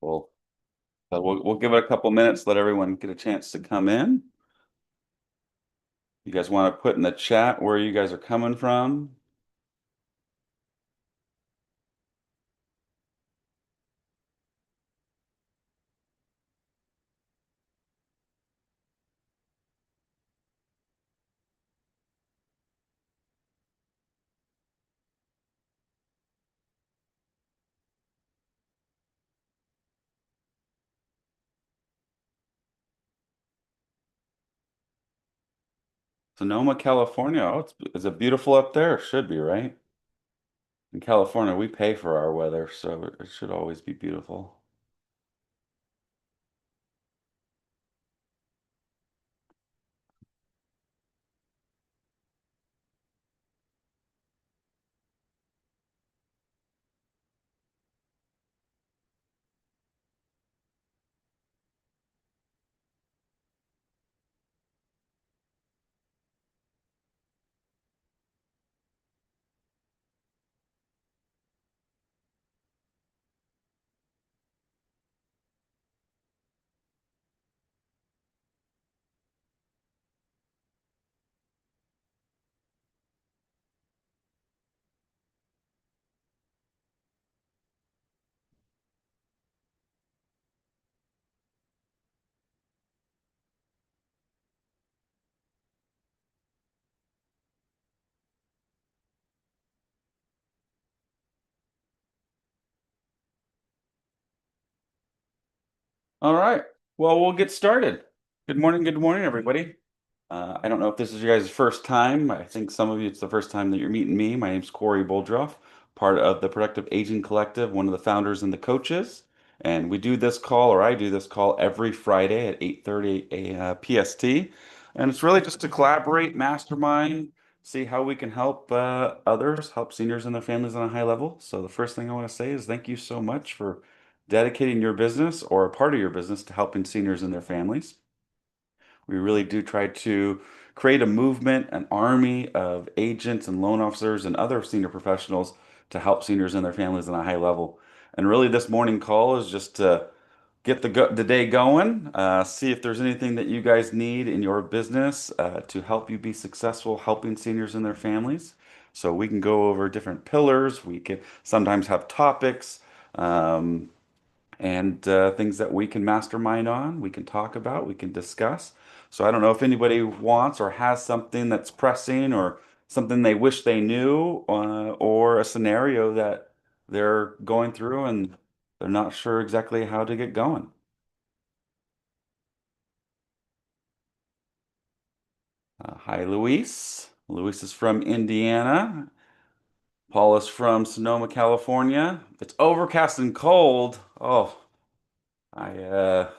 Well, we'll give it a couple minutes, let everyone get a chance to come in. You guys want to put in the chat where you guys are coming from? Sonoma, California. Oh, is it beautiful up there? Should be, right? In California, we pay for our weather, so it should always be beautiful. All right. Well, we'll get started. Good morning, everybody. I don't know if this is your guys' first time. I think some of you, it's the first time that you're meeting me. My name's Corey Boldroff, part of the Productive Aging Collective, one of the founders and the coaches. And we do this call, or I do this call every Friday at 8:30 PST. And it's really just to collaborate, mastermind, see how we can help others, help seniors and their families on a high level. So the first thing I want to say is thank you so much for dedicating your business or a part of your business to helping seniors and their families. We really do try to create a movement, an army of agents and loan officers and other senior professionals to help seniors and their families on a high level. And really, this morning call is just to get the day going, see if there's anything that you guys need in your business to help you be successful helping seniors and their families. So we can go over different pillars. We can sometimes have topics. And things that we can mastermind on, we can talk about, we can discuss. So I don't know if anybody wants or has something that's pressing or something they wish they knew or a scenario that they're going through and they're not sure exactly how to get going. Hi, Luis. Luis is from Indiana. Paul is from Sonoma, California. It's overcast and cold. Oh, I uh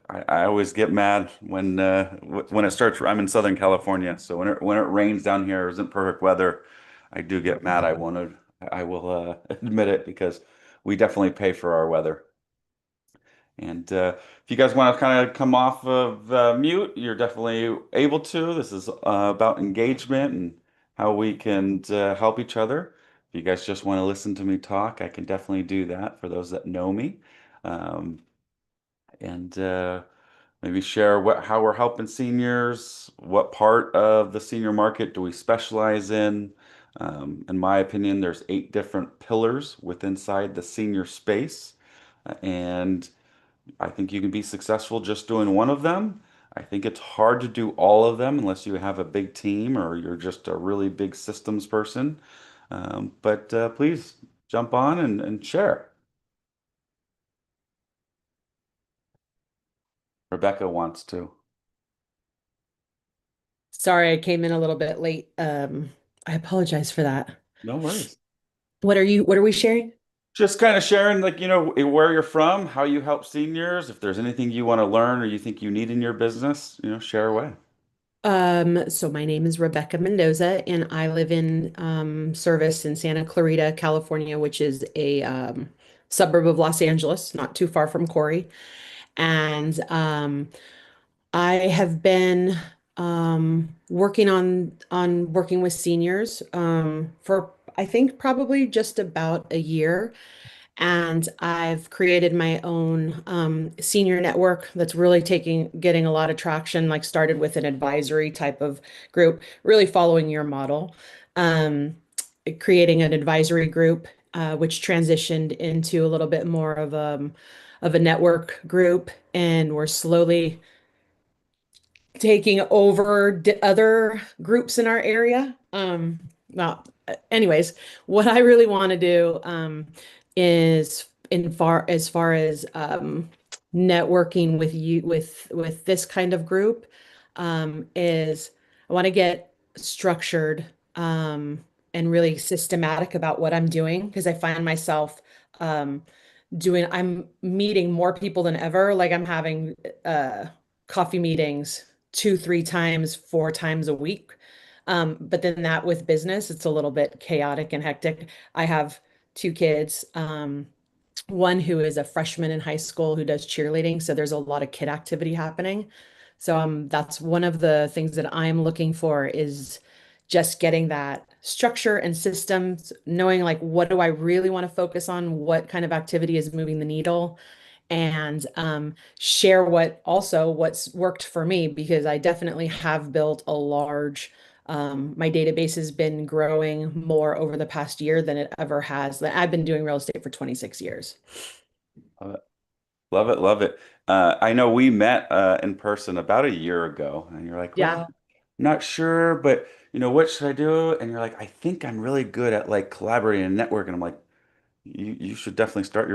I always get mad when when it starts. I'm in Southern California, so when it rains down here, isn't perfect weather. I do get mad. I will admit it because we definitely pay for our weather. And if you guys want to kind of come off of mute, you're definitely able to. This is about engagement and how we can help each other. If you guys just want to listen to me talk, I can definitely do that for those that know me. Um, and maybe share how we're helping seniors, what part of the senior market do we specialize in. In my opinion, there's 8 different pillars within inside the senior space, and I think you can be successful just doing one of them. I think it's hard to do all of them unless you have a big team or you're just a really big systems person. But please jump on and share. Rebecca wants to. Sorry, I came in a little bit late. I apologize for that. No worries. What are we sharing? Just kind of sharing, like, where you're from, how you help seniors, if there's anything you want to learn or you think you need in your business, share away. So my name is Rebecca Mendoza and I live in service in Santa Clarita, California, which is a suburb of Los Angeles, not too far from Corey. And I have been working on working with seniors for I think probably just about a year. And I've created my own senior network that's really getting a lot of traction, like started with an advisory type of group, really following your model, um, creating an advisory group, which transitioned into a little bit more of a network group. And we're slowly taking over other groups in our area. Anyways, what I really want to do is as far as networking with you with this kind of group is I want to get structured and really systematic about what I'm doing because I find myself um, I'm meeting more people than ever. Like I'm having coffee meetings two, three times, four times a week. But then that with business, it's a little bit chaotic and hectic. I have two kids. One who is a freshman in high school who does cheerleading, so there's a lot of kid activity happening. So that's one of the things that I'm looking for is just getting that structure and systems, knowing like what do I really want to focus on, what kind of activity is moving the needle, and share what's worked for me because I definitely have built a large my database has been growing more over the past year than it ever has. I've been doing real estate for 26 years. Love it. Love it. Love it. I know we met in person about a year ago, and you're like, Yeah. well, not sure, but what should I do? And you're like, I think I'm really good at like collaborating and networking. I'm like, you should definitely start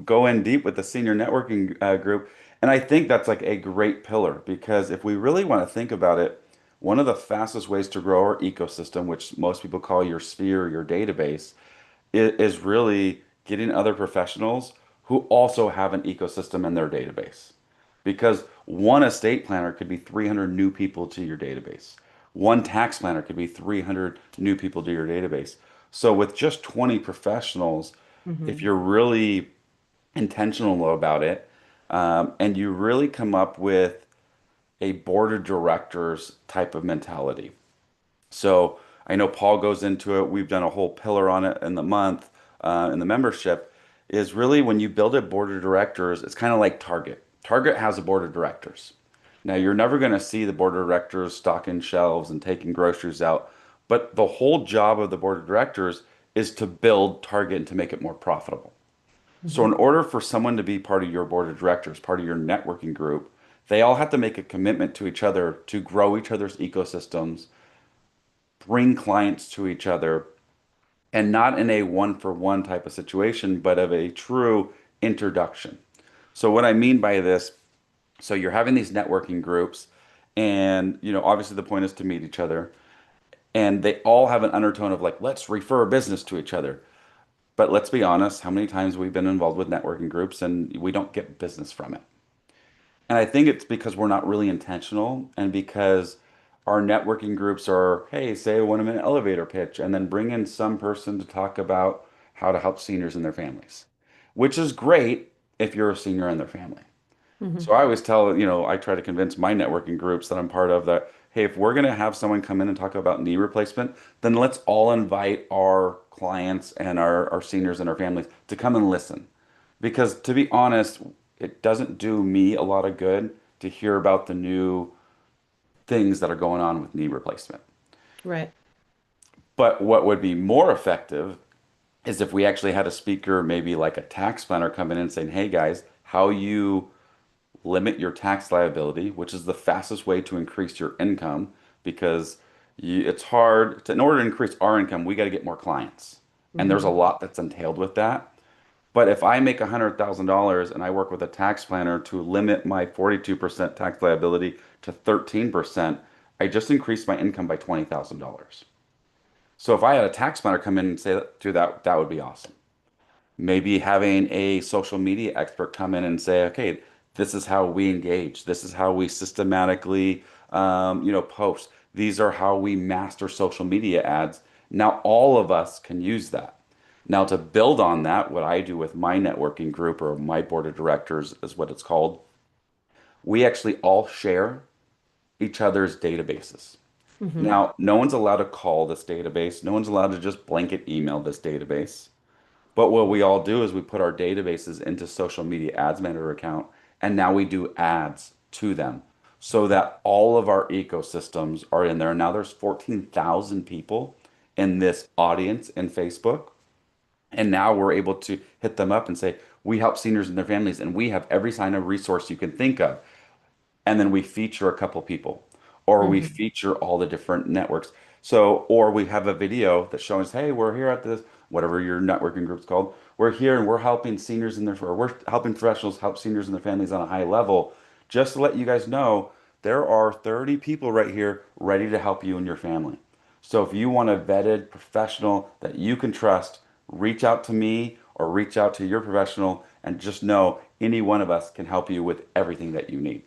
go in deep with the senior networking group. And I think that's like a great pillar because if we really want to think about it, one of the fastest ways to grow our ecosystem, which most people call your sphere, your database, is really getting other professionals who also have an ecosystem in their database. Because one estate planner could be 300 new people to your database. One tax planner could be 300 new people to your database. So with just 20 professionals, if Hmm. you're really intentional about it, and you really come up with a board of directors type of mentality. So I know Paul goes into it. We've done a whole pillar on it in the month, in the membership, is really when you build a board of directors, it's kind of like Target. Target has a board of directors. Now, you're never going to see the board of directors stocking shelves and taking groceries out, but the whole job of the board of directors is to build Target and to make it more profitable. So, Hmm. in order for someone to be part of your board of directors, part of your networking group, they all have to make a commitment to each other to grow each other's ecosystems, bring clients to each other, and not in a one for one type of situation, but of a true introduction. So, what I mean by this, so you're having these networking groups, and obviously the point is to meet each other, and they all have an undertone of like, let's refer business to each other. But let's be honest, how many times we've been involved with networking groups and we don't get business from it? And I think it's because we're not really intentional and because our networking groups are, hey, say a 1 minute elevator pitch and then bring in some person to talk about how to help seniors and their families, which is great if you're a senior and their family. So Hmm. I always tell, I try to convince my networking groups that I'm part of that, hey, if we're going to have someone come in and talk about knee replacement, then let's all invite our clients and our seniors and our families to come and listen. Because to be honest, it doesn't do me a lot of good to hear about the new things that are going on with knee replacement. Right. But what would be more effective is if we actually had a speaker, maybe like a tax planner, come in and saying, hey guys, how you limit your tax liability, which is the fastest way to increase your income because it's hard in order to increase our income, we got to get more clients. And there's a Hmm. lot that's entailed with that. But if I make $100,000 and I work with a tax planner to limit my 42% tax liability to 13%, I just increased my income by $20,000. So if I had a tax planner come in and say that, do that, that would be awesome. Maybe having a social media expert come in and say, okay, this is how we engage. This is how we systematically, post. These are how we master social media ads. Now all of us can use that. Now to build on that, what I do with my networking group or my board of directors is what it's called. We actually all share each other's databases. Hmm. Now, no one's allowed to call this database. No one's allowed to just blanket email this database. But what we all do is we put our databases into social media ads manager account, and now we do ads to them so that all of our ecosystems are in there. Now there's 14,000 people in this audience in Facebook. And now we're able to hit them up and say, we help seniors and their families, and we have every kind of resource you can think of, and then we feature a couple people or we Mhm. feature all the different networks. So, or we have a video that shows, hey, we're here at this, whatever your networking group's called. We're here and we're helping seniors and their, or we're helping professionals help seniors and their families on a high level. Just to let you guys know, there are 30 people right here ready to help you and your family. So if you want a vetted professional that you can trust, reach out to me or reach out to your professional and just know any one of us can help you with everything that you need.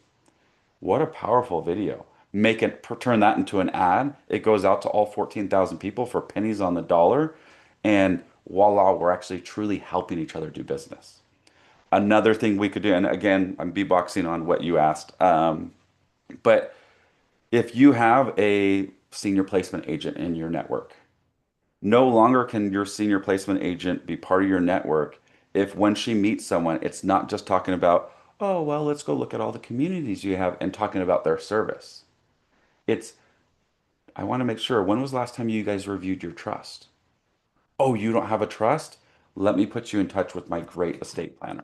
What a powerful video. Make it turn that into an ad. It goes out to all 14,000 people for pennies on the dollar. And voila, we're actually truly helping each other do business. Another thing we could do, and again, I'm beatboxing on what you asked, but if you have a senior placement agent in your network, no longer can your senior placement agent be part of your network if when she meets someone, it's not just talking about, oh, well, let's go look at all the communities you have and talking about their service. It's, I want to make sure, when was the last time you guys reviewed your trust? Oh, you don't have a trust? Let me put you in touch with my great estate planner.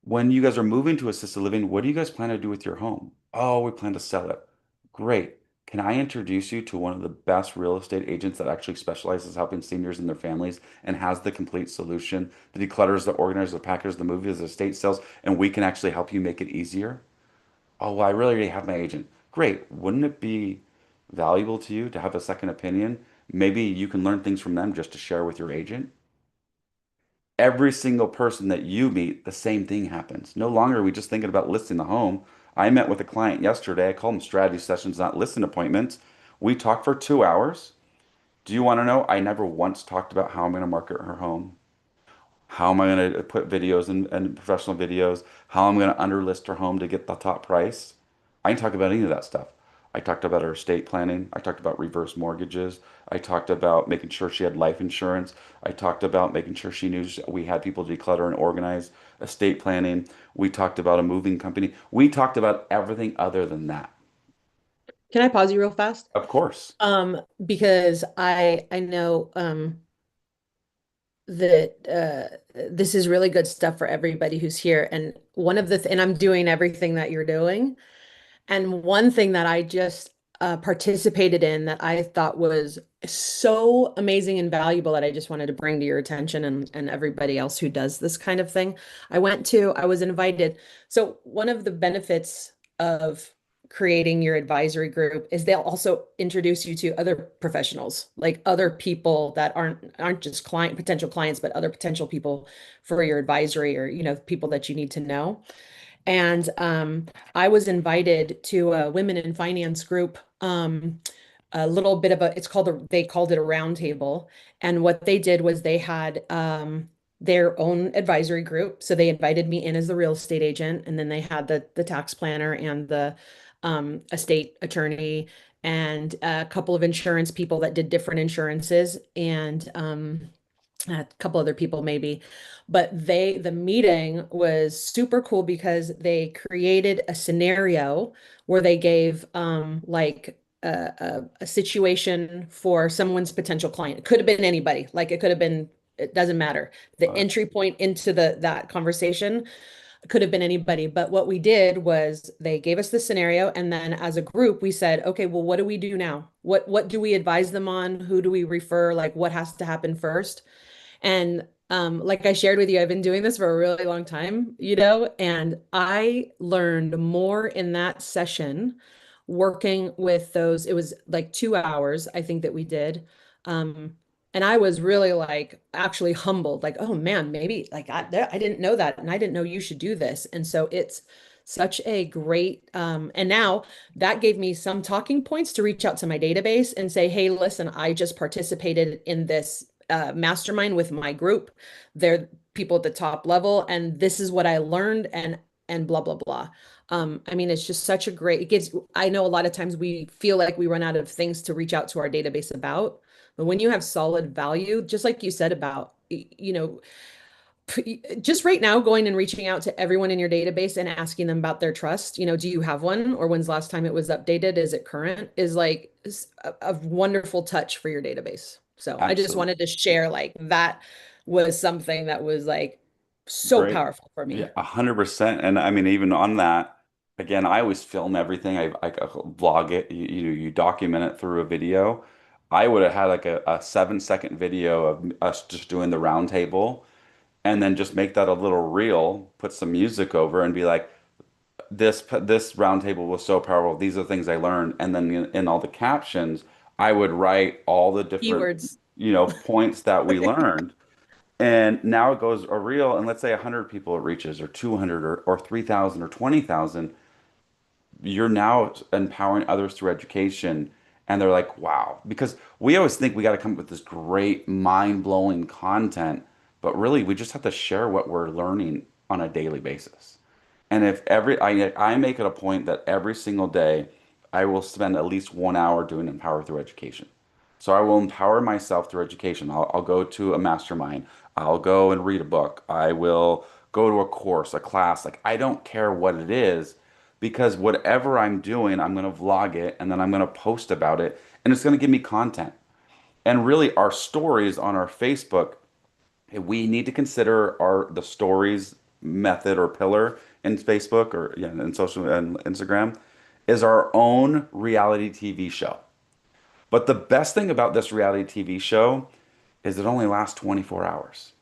When you guys are moving to assisted living, what do you guys plan to do with your home? Oh, we plan to sell it. Great. Can I introduce you to one of the best real estate agents that actually specializes helping seniors and their families and has the complete solution, the declutters, the organizers, the packers, the movies, the estate sales, and we can actually help you make it easier? Oh, well, I really already have my agent. Great. Wouldn't it be valuable to you to have a second opinion? Maybe you can learn things from them just to share with your agent. Every single person that you meet, the same thing happens. No longer are we just thinking about listing the home. I met with a client yesterday. I call them strategy sessions, not listing appointments. We talked for 2 hours. Do you want to know? I never once talked about how I'm going to market her home. How am I going to put videos and professional videos? How I'm going to underlist her home to get the top price? I didn't talk about any of that stuff. I talked about her estate planning. I talked about reverse mortgages. I talked about making sure she had life insurance. I talked about making sure she knew we had people declutter and organize, estate planning. We talked about a moving company. We talked about everything other than that. Can I pause you real fast? Of course. Because I know that this is really good stuff for everybody who's here. And one of the th and I'm doing everything that you're doing. And one thing that I just participated in that I thought was so amazing and valuable that I just wanted to bring to your attention and everybody else who does this kind of thing. I was invited. So one of the benefits of creating your advisory group is they'll also introduce you to other professionals, like other people that aren't just potential clients, but other potential people for your advisory or, people that you need to know. And I was invited to a women in finance group, a little bit of they called it a roundtable. And what they did was they had their own advisory group. So they invited me in as the real estate agent, and then they had the tax planner and the estate attorney and a couple of insurance people that did different insurances and a couple other people maybe, but the meeting was super cool because they created a scenario where they gave like a situation for someone's potential client. It could have been anybody, like it could have been, it doesn't matter. The Uh, entry point into that conversation could have been anybody. But what we did was they gave us the scenario, and then as a group, we said, okay, well, what do we do now? What do we advise them on? Who do we refer? Like what has to happen first? And like I shared with you, I've been doing this for a really long time, and I learned more in that session working with those. It was like 2 hours, I think that we did. Um, and I was really like actually humbled, like, oh man, maybe like I didn't know that, and I didn't know you should do this. And so it's such a great, and now that gave me some talking points to reach out to my database and say, hey, listen, I just participated in this mastermind with my group. They're people at the top level, and this is what I learned. and blah, blah, blah. I mean, it's just such a great, it gives, I know a lot of times we feel like we run out of things to reach out to our database about, but when you have solid value, just like you said about, just right now going and reaching out to everyone in your database and asking them about their trust, do you have one? Or when's the last time it was updated? Is it current? Is like a wonderful touch for your database. So I just Absolutely. wanted to share like that was something that was like so Great. powerful for Yeah, me. 100%. And I mean, even on that, again, I always film everything. I vlog it. You document it through a video. I would have had like a 7-second video of us just doing the round table, and then just make that a little reel, put some music over, and be like, this round table was so powerful. These are the things I learned. And then in all the captions, I would write all the different, Keywords. points that we learned. And now it goes a reel, and let's say 100 people it reaches, or 200, or 3,000, or 20,000. You're now empowering others through education. And they're like, wow. Because we always think we got to come up with this great, mind-blowing content. But really, we just have to share what we're learning on a daily basis. And if I make it a point that every single day I will spend at least 1 hour doing Empower Through Education. So I will empower myself through education. I'll go to a mastermind. I'll go and read a book. I will go to a course, a class. Like, I don't care what it is, because whatever I'm doing, I'm going to vlog it, and then I'm going to post about it, and it's going to give me content. And really, our stories on our Facebook, we need to consider the stories method or pillar in Facebook, or yeah, in social and Instagram, is our own reality TV show. But the best thing about this reality TV show is it only lasts 24 hours.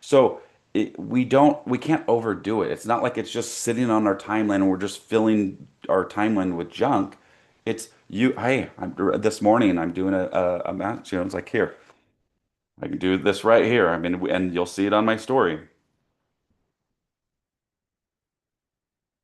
So we can't overdo it. It's not like it's just sitting on our timeline and we're just filling our timeline with junk. It's you, hey, this morning I'm doing a match, it's like, here, I can do this right here. I mean, and you'll see it on my story.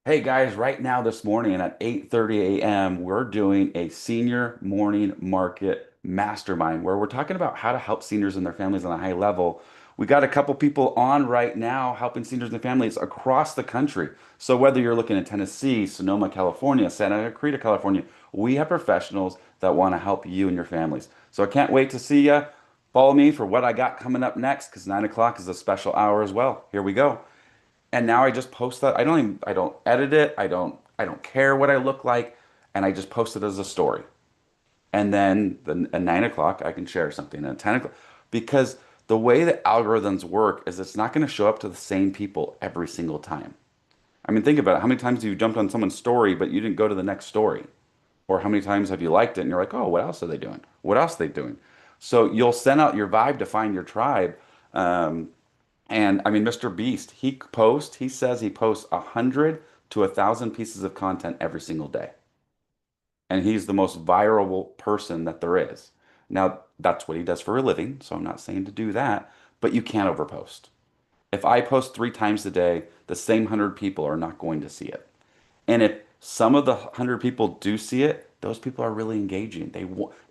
Hey guys, right now this morning at 8:30 a.m., we're doing a senior morning market mastermind where we're talking about how to help seniors and their families on a high level. We got a couple people on right now helping seniors and families across the country. So whether you're looking at Tennessee, Sonoma, California, Santa Clarita, California, we have professionals that want to help you and your families. So I can't wait to see you. Follow me for what I got coming up next, because 9 o'clock is a special hour as well. Here we go. And now I just post that. I don't edit it. I don't care what I look like. And I just post it as a story. And then at 9 o'clock, I can share something at 10 o'clock. Because the way that algorithms work is it's not going to show up to the same people every single time. I mean, think about it. How many times have you jumped on someone's story, but you didn't go to the next story? Or how many times have you liked it and you're like, oh, what else are they doing? What else are they doing? So you'll send out your vibe to find your tribe. And I mean, Mr. Beast, he says he posts 100 to 1,000 pieces of content every single day. And he's the most viral person that there is. Now, that's what he does for a living, so I'm not saying to do that, but you can't overpost. If I post 3 times a day, the same 100 people are not going to see it. And if some of the 100 people do see it, those people are really engaging.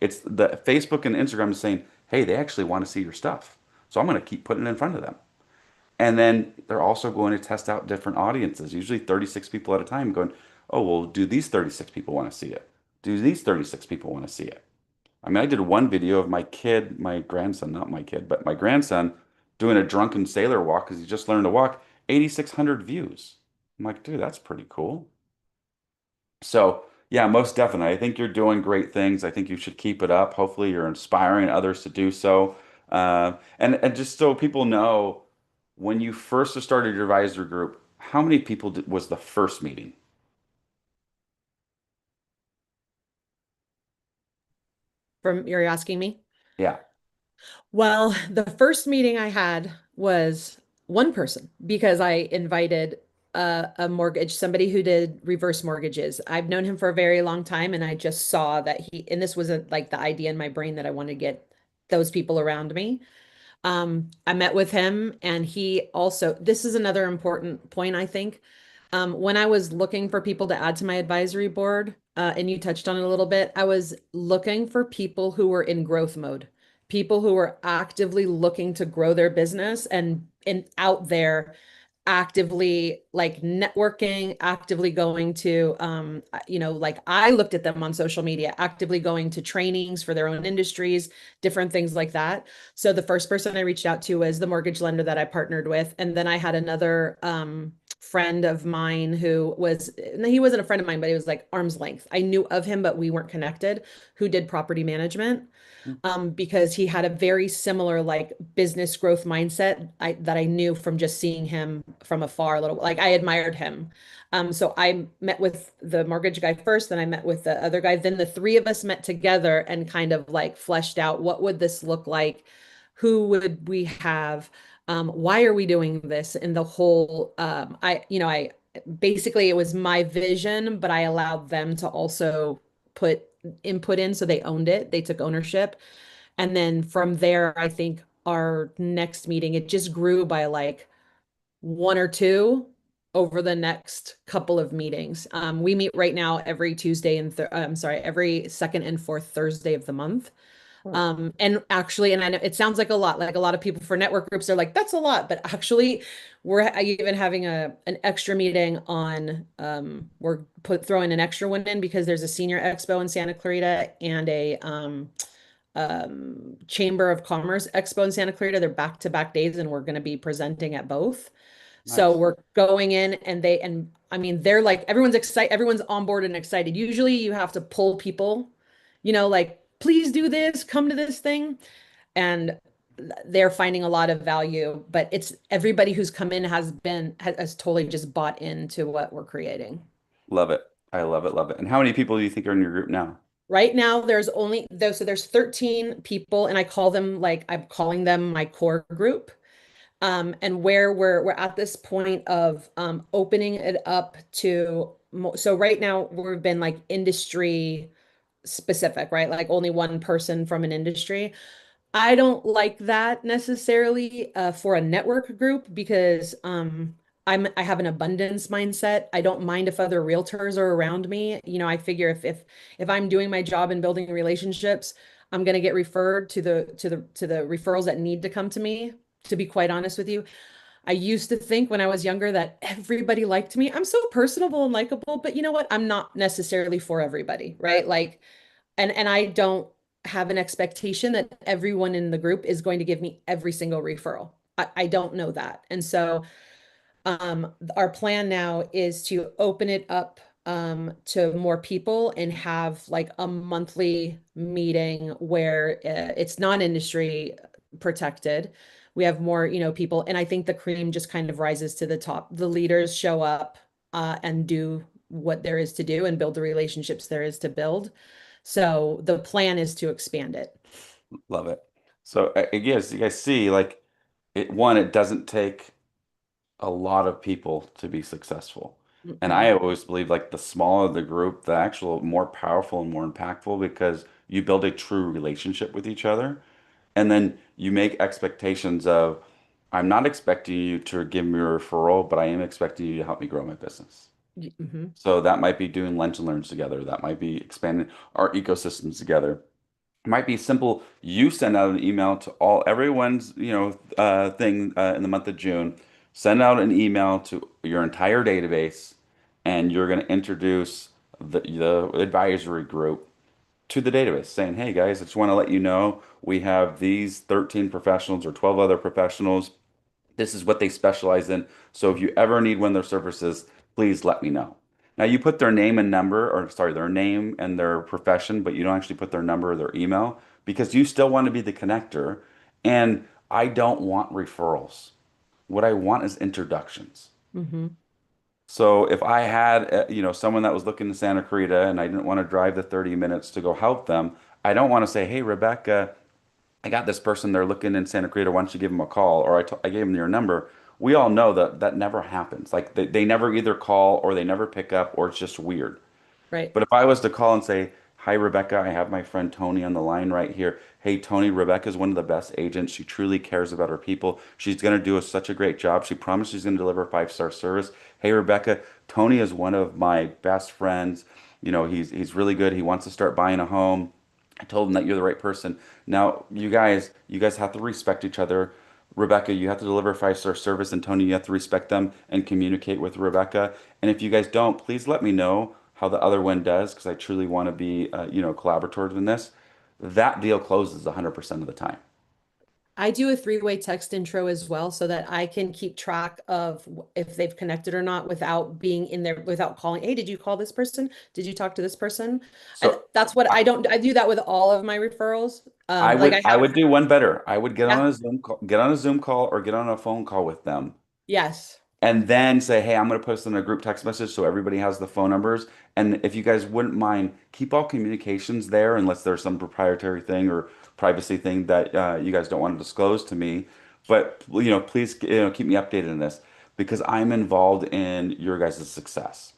It's the Facebook and Instagram is saying, hey, they actually want to see your stuff. So I'm going to keep putting it in front of them. And then they're also going to test out different audiences, usually 36 people at a time, going, oh, well, do these 36 people want to see it? Do these 36 people want to see it? I mean, I did one video of my kid, my grandson, not my kid, but my grandson doing a drunken sailor walk because he just learned to walk, 8,600 views. I'm like, dude, that's pretty cool. So, yeah, most definitely. I think you're doing great things. I think you should keep it up. Hopefully, you're inspiring others to do so. And just so people know, when you first started your advisor group, how many people was the first meeting? From you're asking me? Yeah. Well, the first meeting I had was one person because I invited somebody who did reverse mortgages. I've known him for a very long time, and I just saw that and this was like the idea in my brain that I want to get those people around me. I met with him, and he also, this is another important point, I think. When I was looking for people to add to my advisory board, and you touched on it a little bit, I was looking for people who were in growth mode, people who were actively looking to grow their business and out there. actively like networking, actively going to like I looked at them on social media, actively going to trainings for their own industries, different things like that. So the first person I reached out to was the mortgage lender that I partnered with. And then I had another friend of mine who was, no, he wasn't a friend of mine, but he was like arm's length. I knew of him, but we weren't connected, who did property management because he had a very similar like business growth mindset that I knew from just seeing him from afar a little like I admired him. So I met with the mortgage guy first, then I met with the other guy. Then the three of us met together and kind of like fleshed out what would this look like? Who would we have? Why are we doing this? And the whole I basically it was my vision, but I allowed them to also put input in so they owned it. They took ownership. And then from there, I think our next meeting, it just grew by like one or two over the next couple of meetings. We meet right now every Tuesday and I'm sorry, every second and fourth Thursday of the month. Oh, And actually, and I know it sounds like a lot of people for network groups are like, that's a lot, but actually we're even having an extra meeting on, we're throwing an extra one in because there's a senior expo in Santa Clarita and a, Chamber of Commerce Expo in Santa Clarita. They're back-to-back days, and we're going to be presenting at both. So nice. we're going in, and I mean, they're like, everyone's excited, everyone's on board and excited. Usually you have to pull people, like, please do this, come to this thing. And they're finding a lot of value, but it's everybody who's come in has totally just bought into what we're creating. Love it. I love it, love it. And how many people do you think are in your group now? Right now, there's only those, so there's 13 people, and I call them like I'm calling them my core group. And where we're at this point of opening it up to so right now we've been like industry specific, right? Like only one person from an industry. I don't like that necessarily for a network group because I have an abundance mindset. I don't mind if other realtors are around me. I figure if I'm doing my job and building relationships, I'm going to get referred to the referrals that need to come to me. To be quite honest with you, I used to think when I was younger that everybody liked me. I'm so personable and likable, but you know what? I'm not necessarily for everybody, right? Like and I don't have an expectation that everyone in the group is going to give me every single referral. I don't know that. And so our plan now is to open it up to more people and have like a monthly meeting where it's non-industry protected. We have more, people, and I think the cream just kind of rises to the top. The leaders show up and do what there is to do and build the relationships there is to build. So the plan is to expand it. Love it. So I guess you guys see, like, it doesn't take a lot of people to be successful. And I Mm-mm. always believe like the smaller the group, the actual more powerful and more impactful because you build a true relationship with each other. And then you make expectations of, I'm not expecting you to give me a referral, but I am expecting you to help me grow my business. Mhm. So that might be doing lunch and learns together. That might be expanding our ecosystems together. It might be simple. You send out an email to everyone's, thing in the month of June. Send out an email to your entire database, and you're going to introduce the advisory group to the database saying, hey guys, I just want to let you know we have these 13 professionals or 12 other professionals. This is what they specialize in. So if you ever need one of their services, please let me know. Now you put their name and number, or sorry, their name and their profession, but you don't actually put their number or their email because you still want to be the connector. And I don't want referrals. What I want is introductions. Mhm. So if I had, someone that was looking to Santa Clarita and I didn't want to drive the 30 minutes to go help them, I don't want to say, hey, Rebecca, I got this person, they're looking in Santa Clarita, why don't you give them a call? Or I gave them your number. We all know that that never happens. Like they never either call or they never pick up or it's just weird. Right. But if I was to call and say, hi, Rebecca, I have my friend Tony on the line right here. Hey, Tony, Rebecca's one of the best agents. She truly cares about her people. She's going to do such a great job. She promised she's going to deliver five-star service. Hey, Rebecca, Tony is one of my best friends. He's really good. He wants to start buying a home. I told him that you're the right person. Now, you guys have to respect each other. Rebecca, you have to deliver a five-star service, and Tony, you have to respect them and communicate with Rebecca. And if you guys don't, please let me know how the other one does, because I truly want to be, collaborative in this. That deal closes 100% of the time. I do a three-way text intro as well so that I can keep track of if they've connected or not without being in there, without calling, hey, did you call this person? Did you talk to this person? And So that's what I, I do that with all of my referrals. I Like would I I have, would do one better. I would yeah, get on a Zoom call or get on a phone call with them yes. and then say, hey, I'm going to post in a group text message so everybody has the phone numbers. And if you guys wouldn't mind, keep all communications there unless there's some proprietary thing or privacy thing that you guys don't want to disclose to me. But please, keep me updated on this because I'm involved in your guys' success.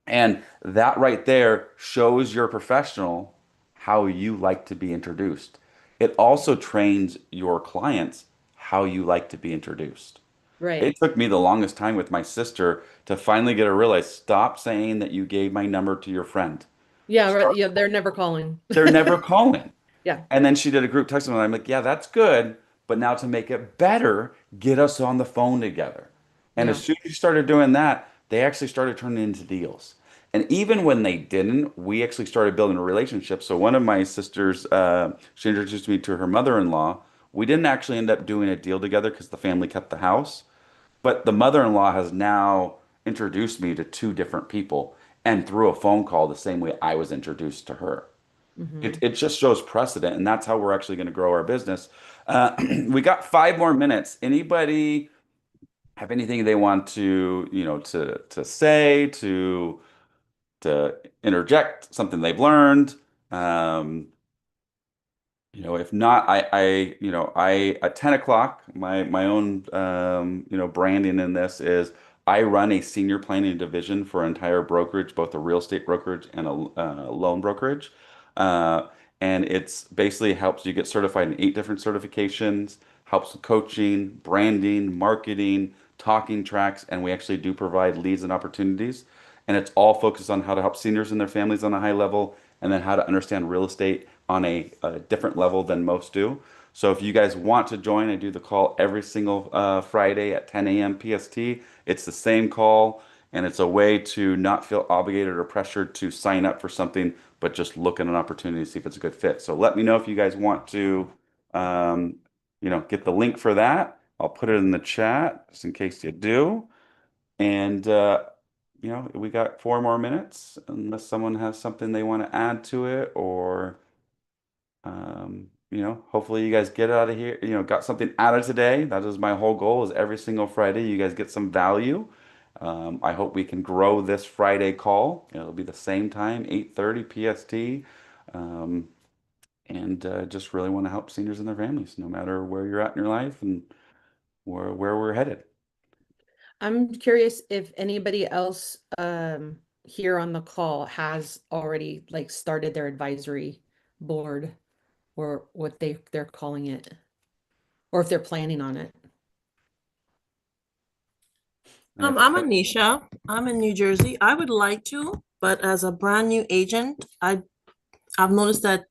And that right there shows you're a professional how you like to be introduced. It also trains your clients how you like to be introduced. Right. It took me the longest time with my sister to finally get her to realize, stop saying that you gave my number to your friend. Yeah, right. Start, Yeah, they're never calling. they're never calling. Yeah. And then she did a group text and I'm like, yeah, that's good. But now to make it better, get us on the phone together. And as Yeah. soon as she started doing that, they actually started turning into deals. And even when they didn't, we actually started building a relationship. So one of my sisters, she introduced me to her mother-in-law. We didn't actually end up doing a deal together because the family kept the house. But the mother-in-law has now introduced me to two different people and through a phone call the same way I was introduced to her. It, Hmm. it just shows precedent, and that's how we're actually going to grow our business. We got 5 more minutes. Anybody have anything they want to, to say, to interject something they've learned? Um, if not, I at 10 o'clock, my own, branding in this is I run a senior planning division for an entire brokerage, both a real estate brokerage and a loan brokerage. Uh, and it's basically helps you get certified in 8 different certifications, helps with coaching, branding, marketing, talking tracks, and we actually do provide leads and opportunities. And it's all focused on how to help seniors and their families on a high level, and then how to understand real estate on a different level than most do. So if you guys want to join, I do the call every single Friday at 10 a.m. PST. It's the same call, and it's a way to not feel obligated or pressured to sign up for something, but just look at an opportunity to see if it's a good fit. So let me know if you guys want to, um, get the link for that. I'll put it in the chat just in case you do. And we got 4 more minutes, unless someone has something they want to add to it, or hopefully you guys get out of here, got something out of today. That is my whole goal is every single Friday you guys get some value. I hope we can grow this Friday call. It'll be the same time, 8:30 PST. Um, and just really want to help seniors and their families, no matter where you're at in your life and where we're headed. I'm curious if anybody else here on the call has already like started their advisory board or what they're calling it, or if they're planning on it. And if I'm Anisha. I'm in New Jersey. I would like to, but as a brand new agent, I've noticed that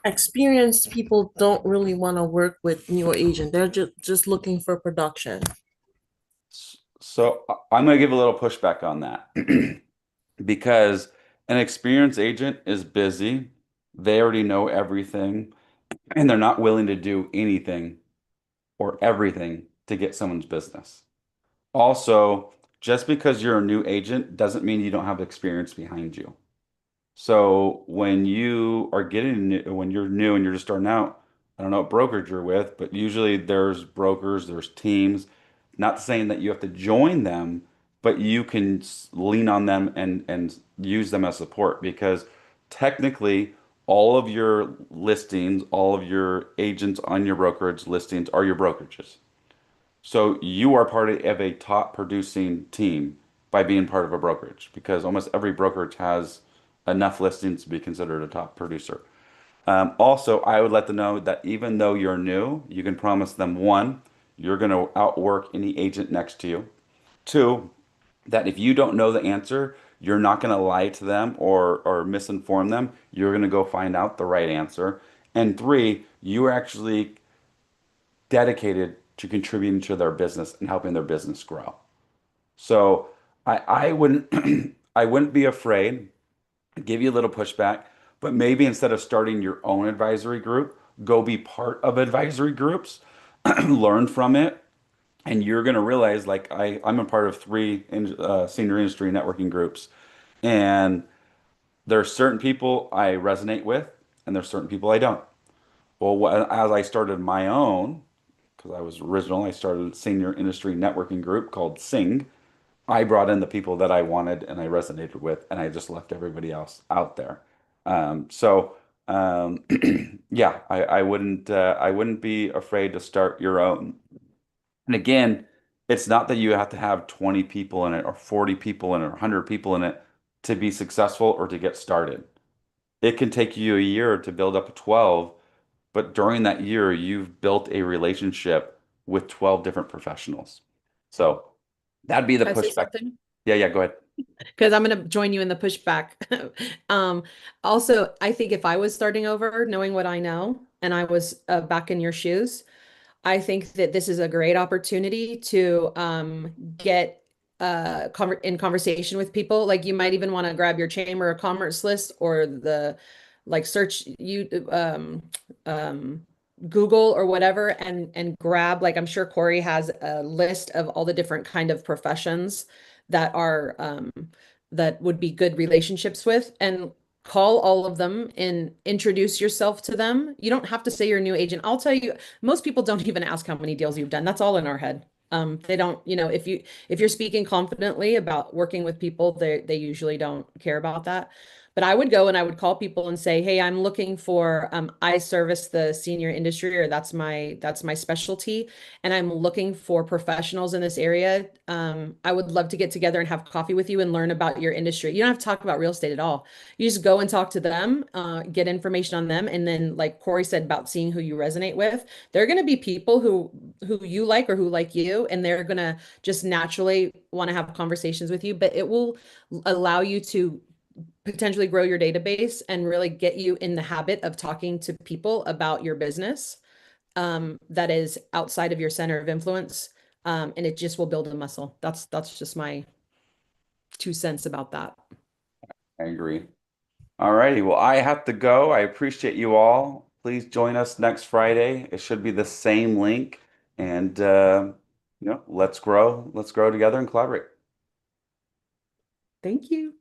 experienced people don't really want to work with newer agent. They're just looking for production. So I'm going to give a little pushback on that because an experienced agent is busy. They already know everything and they're not willing to do anything or everything to get someone's business. Also, just because you're a new agent doesn't mean you don't have experience behind you. So when you're new and you're just starting out, I don't know what brokerage you're with, but usually there's brokers, there's teams. Not saying that you have to join them, but you can lean on them and use them as support because technically all of your listings, all of your agents on your brokerage listings are your brokerages. So you are part of a top producing team by being part of a brokerage because almost every brokerage has enough listings to be considered a top producer. Also, I would let them know that even though you're new, you can promise them one, you're going to outwork any agent next to you. Two, that if you don't know the answer, you're not going to lie to them or misinform them. You're going to go find out the right answer. And three, you are actually dedicated to contributing to their business and helping their business grow. So I wouldn't I wouldn't be afraid. Give you a little pushback, but maybe instead of starting your own advisory group, go be part of advisory groups, learn from it, and you're going to realize like I'm a part of three senior industry networking groups, and there are certain people I resonate with, and there's certain people I don't. Well, as I started my own, because I was original, I started a senior industry networking group called Sing. I brought in the people that I wanted and I resonated with, and I just left everybody else out there. So yeah, I wouldn't be afraid to start your own. And again, it's not that you have to have 20 people in it or 40 people in it or 100 people in it to be successful or to get started. It can take you a year to build up to 12, but during that year, you've built a relationship with 12 different professionals. So that'd be the Can I say pushback. something? Yeah, yeah, go ahead. Because I'm going to join you in the pushback. Um, Also, I think if I was starting over, knowing what I know, and I was back in your shoes, I think that this is a great opportunity to get in conversation with people. Like you might even want to grab your Chamber of Commerce list or the like search you Google or whatever and grab like I'm sure Corey has a list of all the different kind of professions that are that would be good relationships with and call all of them and introduce yourself to them. You don't have to say you're a new agent. I'll tell you, most people don't even ask how many deals you've done. That's all in our head. They don't, if you're speaking confidently about working with people, they usually don't care about that. But I would go and I would call people and say, "Hey, I'm looking for I service the senior industry or that's my specialty and I'm looking for professionals in this area. I would love to get together and have coffee with you and learn about your industry." You don't have to talk about real estate at all. You just go and talk to them, get information on them, and then, like Corey said about seeing who you resonate with, they're going to be people who you like or who like you, and they're going to just naturally want to have conversations with you. But it will allow you to potentially grow your database and really get you in the habit of talking to people about your business that is outside of your center of influence. And it just will build a muscle. That's just my 2 cents about that. I agree. All righty. Well, I have to go. I appreciate you all. Please join us next Friday. It should be the same link. And let's grow. Let's grow together and collaborate. Thank you.